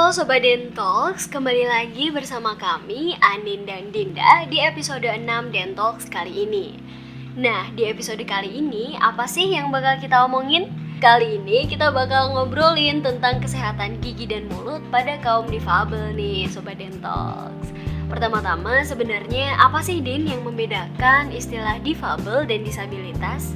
Sobat Dentalks, kembali lagi bersama kami, Anin dan Dinda di episode 6 Dentalks kali ini. Nah, di episode kali ini, apa sih yang bakal kita omongin? Kali ini kita bakal ngobrolin tentang kesehatan gigi dan mulut pada kaum difabel nih, Sobat Dentalks. Pertama-tama, sebenarnya apa sih Din yang membedakan istilah difabel dan disabilitas?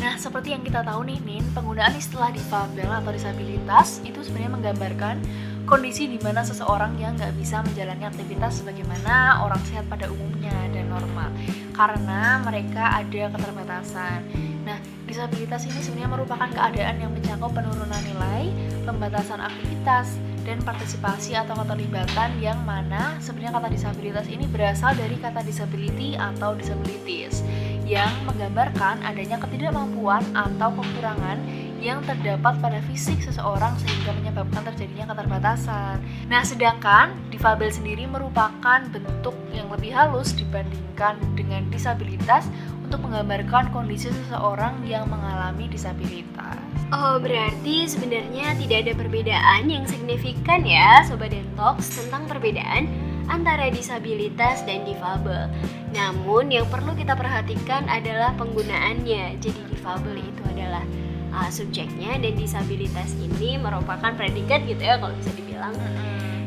Nah, seperti yang kita tahu nih, Nin, penggunaan istilah difabel atau disabilitas itu sebenarnya menggambarkan kondisi di mana seseorang yang nggak bisa menjalani aktivitas sebagaimana orang sehat pada umumnya dan normal karena mereka ada keterbatasan. Nah, disabilitas ini sebenarnya merupakan keadaan yang mencakup penurunan nilai, pembatasan aktivitas, dan partisipasi atau keterlibatan yang mana sebenarnya kata disabilitas ini berasal dari kata disability atau disabilities yang menggambarkan adanya ketidakmampuan atau kekurangan yang terdapat pada fisik seseorang sehingga menyebabkan terjadinya keterbatasan. Nah, sedangkan difabel sendiri merupakan bentuk yang lebih halus dibandingkan dengan disabilitas untuk menggambarkan kondisi seseorang yang mengalami disabilitas. Oh, berarti sebenarnya tidak ada perbedaan yang signifikan ya, Sobat Dentalks, tentang perbedaan antara disabilitas dan difabel. Namun yang perlu kita perhatikan adalah penggunaannya. Jadi difabel itu adalah subjeknya dan disabilitas ini merupakan predikat gitu ya kalau bisa dibilang.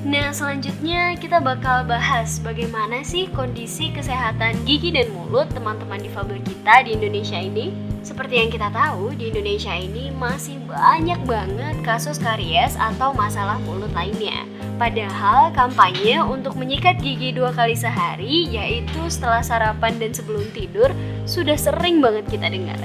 Nah, selanjutnya kita bakal bahas bagaimana sih kondisi kesehatan gigi dan mulut teman-teman difabel kita di Indonesia ini. Seperti yang kita tahu, di Indonesia ini masih banyak banget kasus karies atau masalah mulut lainnya. Padahal kampanye untuk menyikat gigi 2 kali sehari, yaitu setelah sarapan dan sebelum tidur, sudah sering banget kita dengar.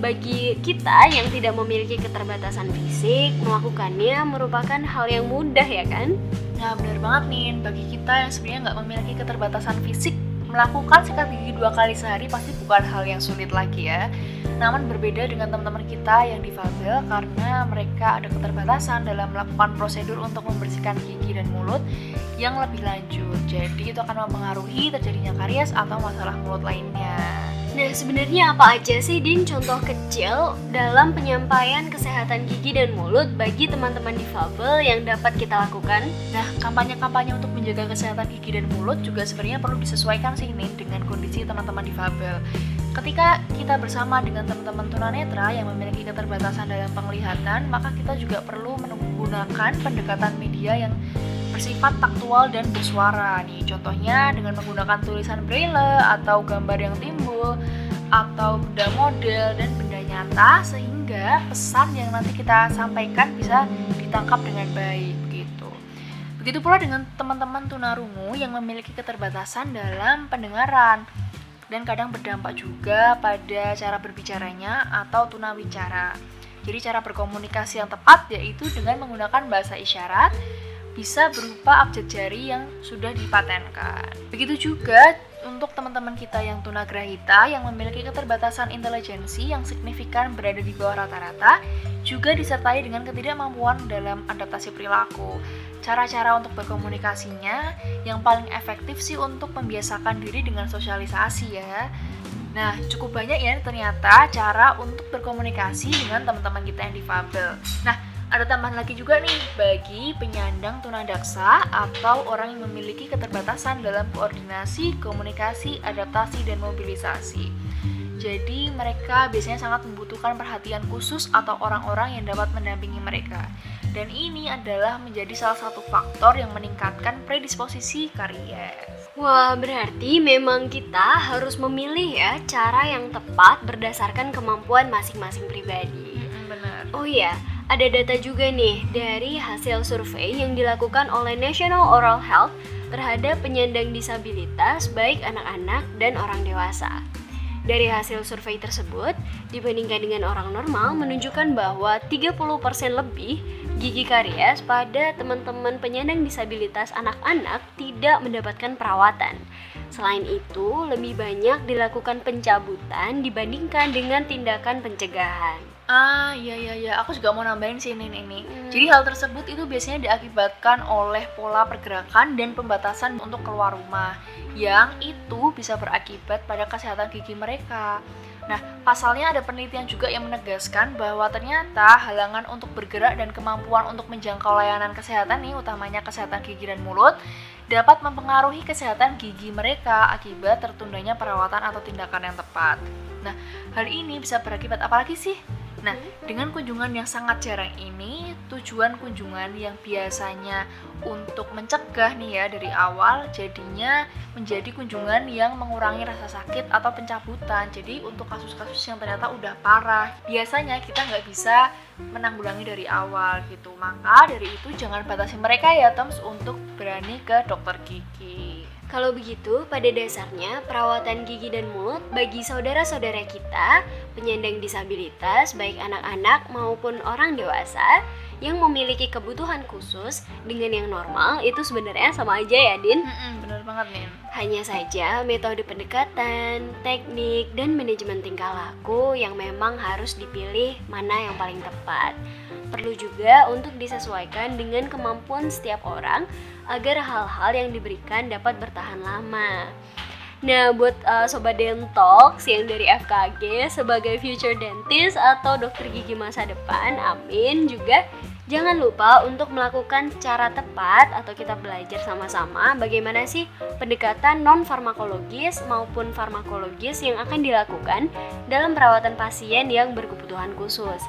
Bagi kita yang tidak memiliki keterbatasan fisik, melakukannya merupakan hal yang mudah ya kan? Nah, benar banget nih, bagi kita yang sebenarnya nggak memiliki keterbatasan fisik, melakukan sikat gigi 2 kali sehari pasti bukan hal yang sulit lagi ya. Namun berbeda dengan teman-teman kita yang difabel karena mereka ada keterbatasan dalam melakukan prosedur untuk membersihkan gigi dan mulut yang lebih lanjut. Jadi itu akan mempengaruhi terjadinya karies atau masalah mulut lainnya. Nah, sebenarnya apa aja sih Din contoh kecil dalam penyampaian kesehatan gigi dan mulut bagi teman-teman difabel yang dapat kita lakukan? Nah, kampanye-kampanye untuk menjaga kesehatan gigi dan mulut juga sebenarnya perlu disesuaikan sih nih dengan kondisi teman-teman difabel. Ketika kita bersama dengan teman-teman tunanetra yang memiliki keterbatasan dalam penglihatan, maka kita juga perlu menggunakan pendekatan media yang bersifat taktual dan bersuara nih. Contohnya dengan menggunakan tulisan braille atau gambar yang timbul atau benda model dan benda nyata sehingga pesan yang nanti kita sampaikan bisa ditangkap dengan baik begitu. Begitu pula dengan teman-teman tunarungu yang memiliki keterbatasan dalam pendengaran dan kadang berdampak juga pada cara berbicaranya atau tunawicara. Jadi cara berkomunikasi yang tepat yaitu dengan menggunakan bahasa isyarat bisa berupa abjad jari yang sudah dipatenkan. Begitu juga untuk teman-teman kita yang tunagrahita yang memiliki keterbatasan intelijensi yang signifikan berada di bawah rata-rata juga disertai dengan ketidakmampuan dalam adaptasi perilaku. Cara-cara untuk berkomunikasinya yang paling efektif sih untuk membiasakan diri dengan sosialisasi ya. Nah, cukup banyak ya ternyata cara untuk berkomunikasi dengan teman-teman kita yang difabel. Nah, ada tambahan lagi juga nih bagi penyandang tunadaksa atau orang yang memiliki keterbatasan dalam koordinasi, komunikasi, adaptasi, dan mobilisasi. Jadi mereka biasanya sangat membutuhkan perhatian khusus atau orang-orang yang dapat mendampingi mereka. Dan ini adalah menjadi salah satu faktor yang meningkatkan predisposisi karies. Wah, berarti memang kita harus memilih ya cara yang tepat berdasarkan kemampuan masing-masing pribadi. Benar. Oh iya, ada data juga nih dari hasil survei yang dilakukan oleh National Oral Health terhadap penyandang disabilitas baik anak-anak dan orang dewasa. Dari hasil survei tersebut, dibandingkan dengan orang normal menunjukkan bahwa 30% lebih gigi karies pada teman-teman penyandang disabilitas anak-anak tidak mendapatkan perawatan. Selain itu, lebih banyak dilakukan pencabutan dibandingkan dengan tindakan pencegahan. Iya, aku juga mau nambahin sih ini. Jadi hal tersebut itu biasanya diakibatkan oleh pola pergerakan dan pembatasan untuk keluar rumah yang itu bisa berakibat pada kesehatan gigi mereka. Nah, pasalnya ada penelitian juga yang menegaskan bahwa ternyata halangan untuk bergerak dan kemampuan untuk menjangkau layanan kesehatan nih, utamanya kesehatan gigi dan mulut, dapat mempengaruhi kesehatan gigi mereka akibat tertundanya perawatan atau tindakan yang tepat. Nah, hal ini bisa berakibat apa lagi sih? Nah, dengan kunjungan yang sangat jarang ini, tujuan kunjungan yang biasanya untuk mencegah nih ya dari awal, jadinya menjadi kunjungan yang mengurangi rasa sakit atau pencabutan. Jadi untuk kasus-kasus yang ternyata udah parah, biasanya kita nggak bisa menanggulangi dari awal gitu. Maka dari itu jangan batasi mereka ya Toms untuk berani ke dokter gigi. Kalau begitu, pada dasarnya perawatan gigi dan mulut bagi saudara-saudara kita, penyandang disabilitas, baik anak-anak maupun orang dewasa yang memiliki kebutuhan khusus dengan yang normal itu sebenarnya sama aja ya, Din? Bener banget, Nin. Hanya saja metode pendekatan, teknik, dan manajemen tingkah laku yang memang harus dipilih mana yang paling tepat. Perlu juga untuk disesuaikan dengan kemampuan setiap orang agar hal-hal yang diberikan dapat bertahan lama. Nah, buat Sobat Dentox yang dari FKG sebagai future dentist atau dokter gigi masa depan, amin, juga jangan lupa untuk melakukan cara tepat atau kita belajar sama-sama bagaimana sih pendekatan non-farmakologis maupun farmakologis yang akan dilakukan dalam perawatan pasien yang berkebutuhan khusus.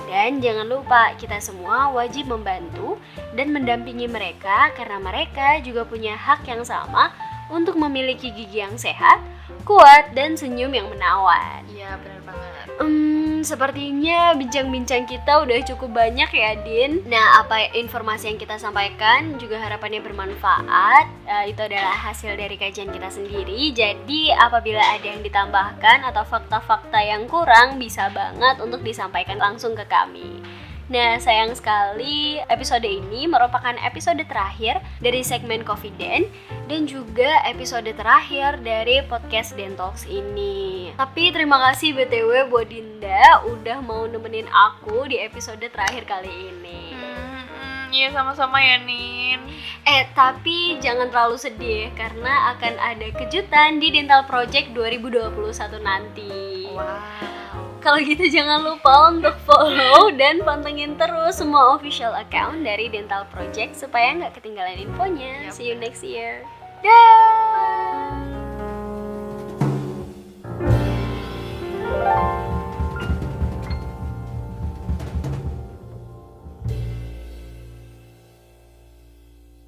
Dan jangan lupa kita semua wajib membantu dan mendampingi mereka karena mereka juga punya hak yang sama untuk memiliki gigi yang sehat, kuat, dan senyum yang menawan. Iya, benar banget. Sepertinya bincang-bincang kita udah cukup banyak ya, Din. Nah, apa informasi yang kita sampaikan juga harapannya bermanfaat. Itu adalah hasil dari kajian kita sendiri. Jadi, apabila ada yang ditambahkan atau fakta-fakta yang kurang, bisa banget untuk disampaikan langsung ke kami. Nah, sayang sekali episode ini merupakan episode terakhir dari segmen Confident dan juga episode terakhir dari podcast Dentox ini. Tapi terima kasih BTW buat Dinda udah mau nemenin aku di episode terakhir kali ini. Iya, sama-sama ya, Nin. Tapi jangan terlalu sedih karena akan ada kejutan di Dental Project 2021 nanti. Wow. Kalau gitu jangan lupa untuk follow dan pantengin terus semua official account dari Dental Project supaya nggak ketinggalan infonya. See you next year. Dah.